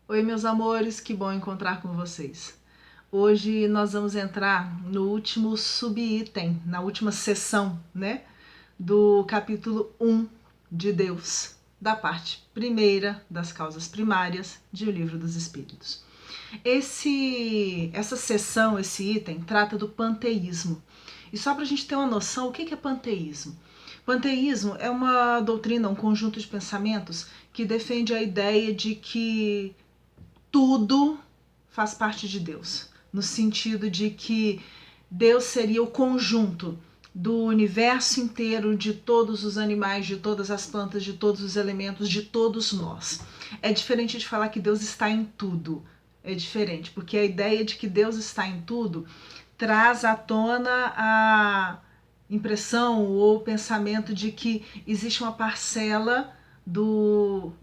Oi, meus amores, que bom encontrar com vocês. Hoje nós vamos entrar no último subitem, na última sessão, do capítulo 1 de Deus, da parte primeira das causas primárias de O Livro dos Espíritos. Essa sessão, esse item, trata do panteísmo. E só para a gente ter uma noção, o que é panteísmo? Panteísmo é uma doutrina, um conjunto de pensamentos que defende a ideia de que tudo faz parte de Deus, no sentido de que Deus seria o conjunto do universo inteiro, de todos os animais, de todas as plantas, de todos os elementos, de todos nós. É diferente de falar que Deus está em tudo. É diferente, porque a ideia de que Deus está em tudo traz à tona a impressão ou pensamento de que existe uma parcela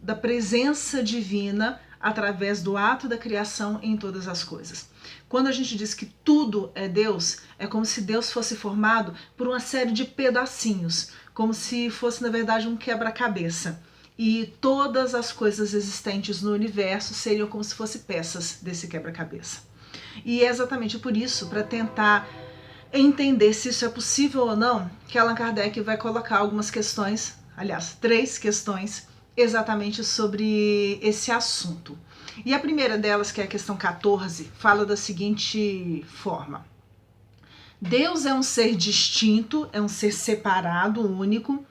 da presença divina através do ato da criação em todas as coisas. Quando a gente diz que tudo é Deus, é como se Deus fosse formado por uma série de pedacinhos, como se fosse, na verdade, um quebra-cabeça. E todas as coisas existentes no universo seriam como se fossem peças desse quebra-cabeça. E é exatamente por isso, para tentar entender se isso é possível ou não, que Allan Kardec vai colocar algumas questões, aliás, 3 questões, exatamente sobre esse assunto. E a primeira delas, que é a questão 14, fala da seguinte forma: Deus é um ser distinto, é um ser separado, único,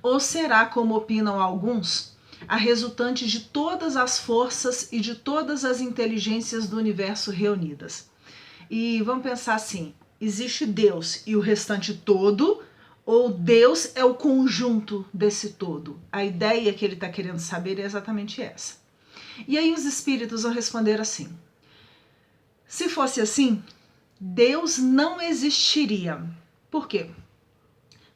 ou será, como opinam alguns, a resultante de todas as forças e de todas as inteligências do universo reunidas? E vamos pensar assim: existe Deus e o restante todo, ou Deus é o conjunto desse todo? A ideia que ele está querendo saber é exatamente essa. E aí os espíritos vão responder assim: se fosse assim, Deus não existiria. Por quê?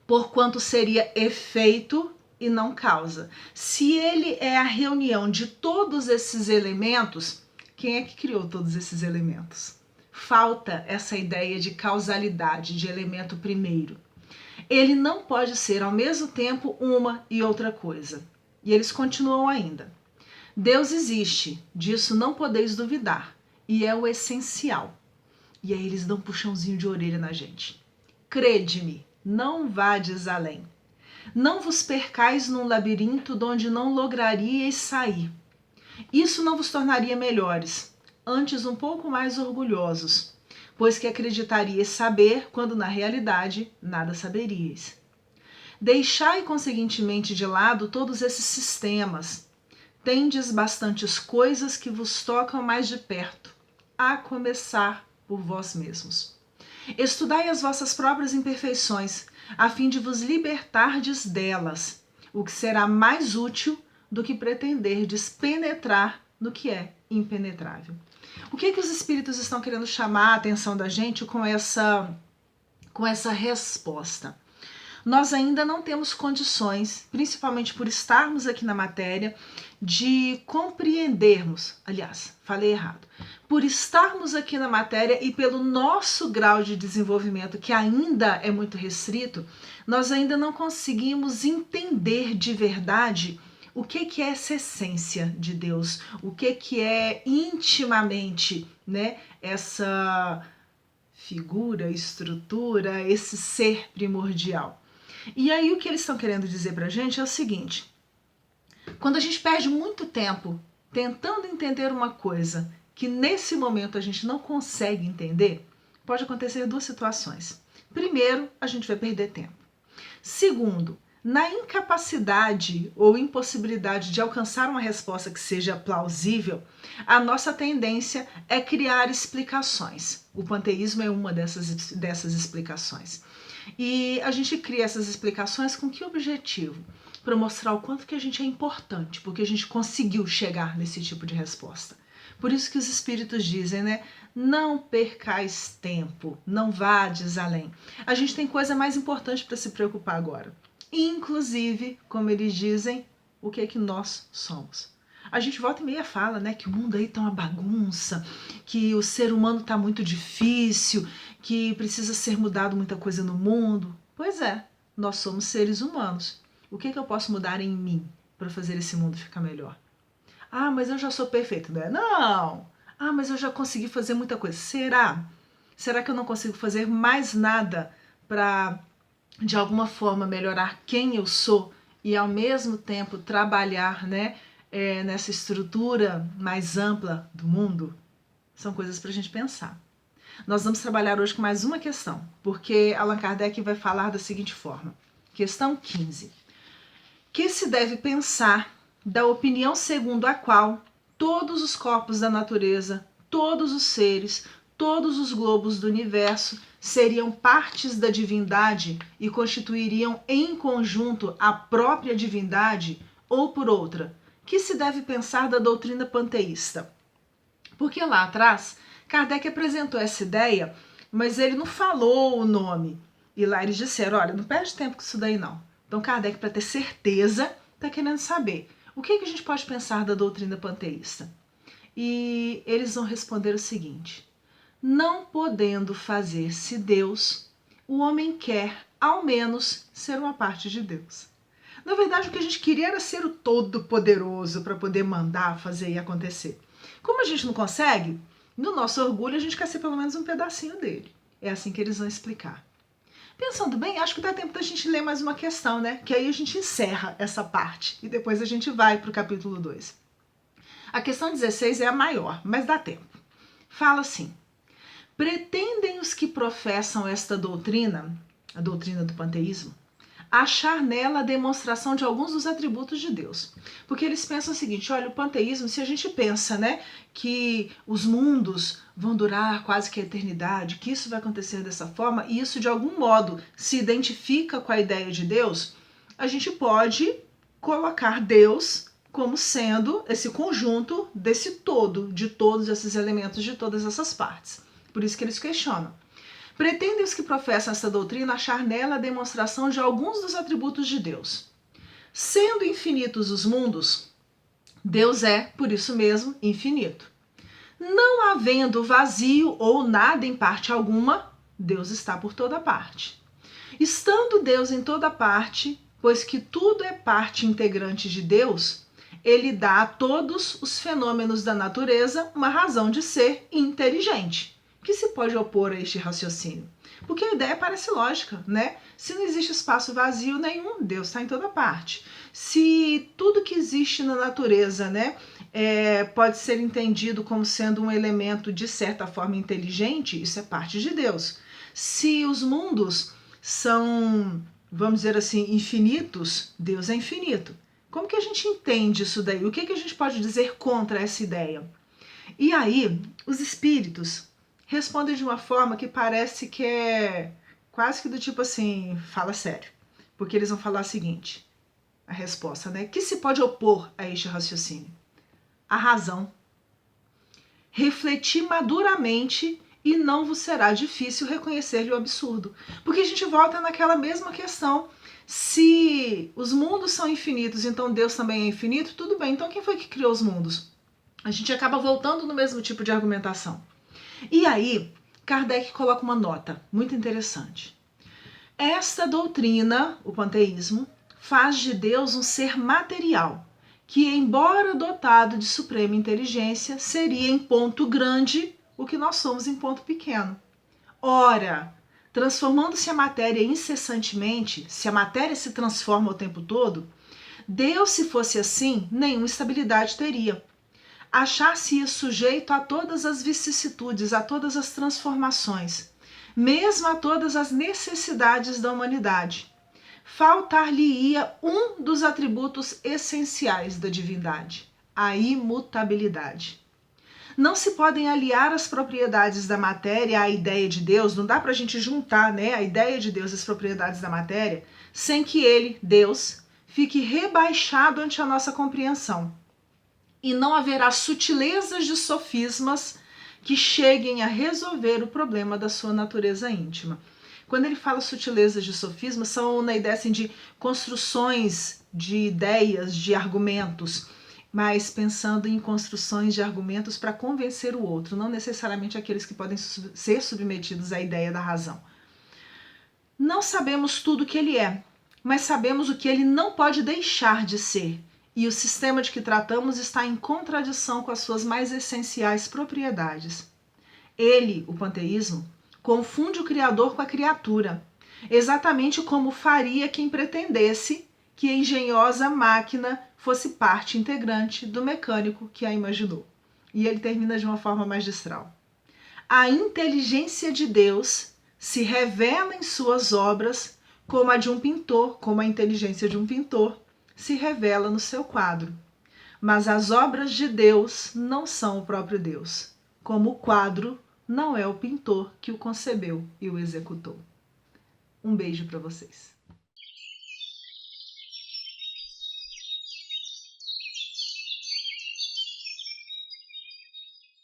Porquanto seria efeito e não causa. Se ele é a reunião de todos esses elementos, quem é que criou todos esses elementos? Falta essa ideia de causalidade, de elemento primeiro. Ele não pode ser ao mesmo tempo uma e outra coisa. E eles continuam ainda: Deus existe, disso não podeis duvidar, e é o essencial. E aí eles dão um puxãozinho de orelha na gente. Crede-me, não vades além. Não vos percais num labirinto de onde não lograríeis sair. Isso não vos tornaria melhores, antes um pouco mais orgulhosos, pois que acreditaríeis saber, quando na realidade nada saberíeis. Deixai conseguintemente de lado todos esses sistemas. Tendes bastantes coisas que vos tocam mais de perto, a começar por vós mesmos. Estudai as vossas próprias imperfeições, a fim de vos libertardes delas, o que será mais útil do que pretenderdes penetrar no que é impenetrável. O que os espíritos estão querendo chamar a atenção da gente com essa resposta? Nós ainda não temos condições, principalmente por estarmos aqui na matéria, de compreendermos, aliás, falei errado, por estarmos aqui na matéria e pelo nosso grau de desenvolvimento, que ainda é muito restrito, nós ainda não conseguimos entender de verdade o que é essa essência de Deus, o que é intimamente, essa figura, estrutura, esse ser primordial. E aí o que eles estão querendo dizer pra gente é o seguinte: quando a gente perde muito tempo tentando entender uma coisa que nesse momento a gente não consegue entender, pode acontecer 2 situações. Primeiro, a gente vai perder tempo. Segundo, na incapacidade ou impossibilidade de alcançar uma resposta que seja plausível, a nossa tendência é criar explicações. O panteísmo é uma dessas explicações. E a gente cria essas explicações com que objetivo? Para mostrar o quanto que a gente é importante, porque a gente conseguiu chegar nesse tipo de resposta. Por isso que os espíritos dizem, não percais tempo, não vades além. A gente tem coisa mais importante para se preocupar agora. Inclusive, como eles dizem, o que é que nós somos. A gente volta e meia fala, que o mundo aí tá uma bagunça, que o ser humano tá muito difícil, que precisa ser mudado muita coisa no mundo. Pois é, nós somos seres humanos. O que eu posso mudar em mim para fazer esse mundo ficar melhor? Ah, mas eu já sou perfeito, né? Não! Ah, mas eu já consegui fazer muita coisa. Será? Será que eu não consigo fazer mais nada para, de alguma forma, melhorar quem eu sou e, ao mesmo tempo, trabalhar, né, nessa estrutura mais ampla do mundo? São coisas para a gente pensar. Nós vamos trabalhar hoje com mais uma questão, porque Allan Kardec vai falar da seguinte forma. Questão 15. Que se deve pensar da opinião segundo a qual todos os corpos da natureza, todos os seres, todos os globos do universo seriam partes da divindade e constituiriam em conjunto a própria divindade, ou por outra, que se deve pensar da doutrina panteísta? Porque lá atrás, Kardec apresentou essa ideia, mas ele não falou o nome. E lá eles disseram, olha, não perde tempo com isso daí não. Então Kardec, para ter certeza, está querendo saber o que a gente pode pensar da doutrina panteísta. E eles vão responder o seguinte: não podendo fazer-se Deus, o homem quer, ao menos, ser uma parte de Deus. Na verdade, o que a gente queria era ser o todo-poderoso para poder mandar, fazer e acontecer. Como a gente não consegue, no nosso orgulho a gente quer ser pelo menos um pedacinho dele. É assim que eles vão explicar. Pensando bem, acho que dá tempo da gente ler mais uma questão, né? Que aí a gente encerra essa parte e depois a gente vai para o capítulo 2. A questão 16 é a maior, mas dá tempo. Fala assim: pretendem os que professam esta doutrina, a doutrina do panteísmo, achar nela a demonstração de alguns dos atributos de Deus. Porque eles pensam o seguinte, olha, o panteísmo, se a gente pensa, né, que os mundos vão durar quase que a eternidade, que isso vai acontecer dessa forma, e isso de algum modo se identifica com a ideia de Deus, a gente pode colocar Deus como sendo esse conjunto desse todo, de todos esses elementos, de todas essas partes. Por isso que eles questionam. Pretendem os que professam essa doutrina achar nela a demonstração de alguns dos atributos de Deus. Sendo infinitos os mundos, Deus é, por isso mesmo, infinito. Não havendo vazio ou nada em parte alguma, Deus está por toda parte. Estando Deus em toda parte, pois que tudo é parte integrante de Deus, ele dá a todos os fenômenos da natureza uma razão de ser inteligente, que se pode opor a este raciocínio. Porque a ideia parece lógica, né? Se não existe espaço vazio nenhum, Deus está em toda parte. Se tudo que existe na natureza, né, pode ser entendido como sendo um elemento de certa forma inteligente, isso é parte de Deus. Se os mundos são, vamos dizer assim, infinitos, Deus é infinito. Como que a gente entende isso daí? O que a gente pode dizer contra essa ideia? E aí, os espíritos respondem de uma forma que parece que é quase que do tipo assim, fala sério. Porque eles vão falar o seguinte, a resposta, né? Que se pode opor a este raciocínio? A razão. Refletir maduramente e não vos será difícil reconhecer-lhe o absurdo. Porque a gente volta naquela mesma questão. Se os mundos são infinitos, então Deus também é infinito, tudo bem. Então quem foi que criou os mundos? A gente acaba voltando no mesmo tipo de argumentação. E aí, Kardec coloca uma nota muito interessante. Esta doutrina, o panteísmo, faz de Deus um ser material, que, embora dotado de suprema inteligência, seria em ponto grande o que nós somos em ponto pequeno. Ora, transformando-se a matéria incessantemente, se a matéria se transforma o tempo todo, Deus, se fosse assim, nenhuma estabilidade teria. Achar-se sujeito a todas as vicissitudes, a todas as transformações, mesmo a todas as necessidades da humanidade. Faltar-lhe-ia um dos atributos essenciais da divindade, a imutabilidade. Não se podem aliar as propriedades da matéria à ideia de Deus, não dá para a gente juntar, né, a ideia de Deus às propriedades da matéria, sem que ele, Deus, fique rebaixado ante a nossa compreensão. E não haverá sutilezas de sofismas que cheguem a resolver o problema da sua natureza íntima. Quando ele fala sutilezas de sofismas, são na ideia assim, de construções de ideias, de argumentos, mas pensando em construções de argumentos para convencer o outro, não necessariamente aqueles que podem ser submetidos à ideia da razão. Não sabemos tudo o que ele é, mas sabemos o que ele não pode deixar de ser, e o sistema de que tratamos está em contradição com as suas mais essenciais propriedades. Ele, o panteísmo, confunde o Criador com a criatura, exatamente como faria quem pretendesse que a engenhosa máquina fosse parte integrante do mecânico que a imaginou. E ele termina de uma forma magistral. A inteligência de Deus se revela em suas obras como a de um pintor, como a inteligência de um pintor se revela no seu quadro. Mas as obras de Deus não são o próprio Deus, como o quadro não é o pintor que o concebeu e o executou. Um beijo para vocês.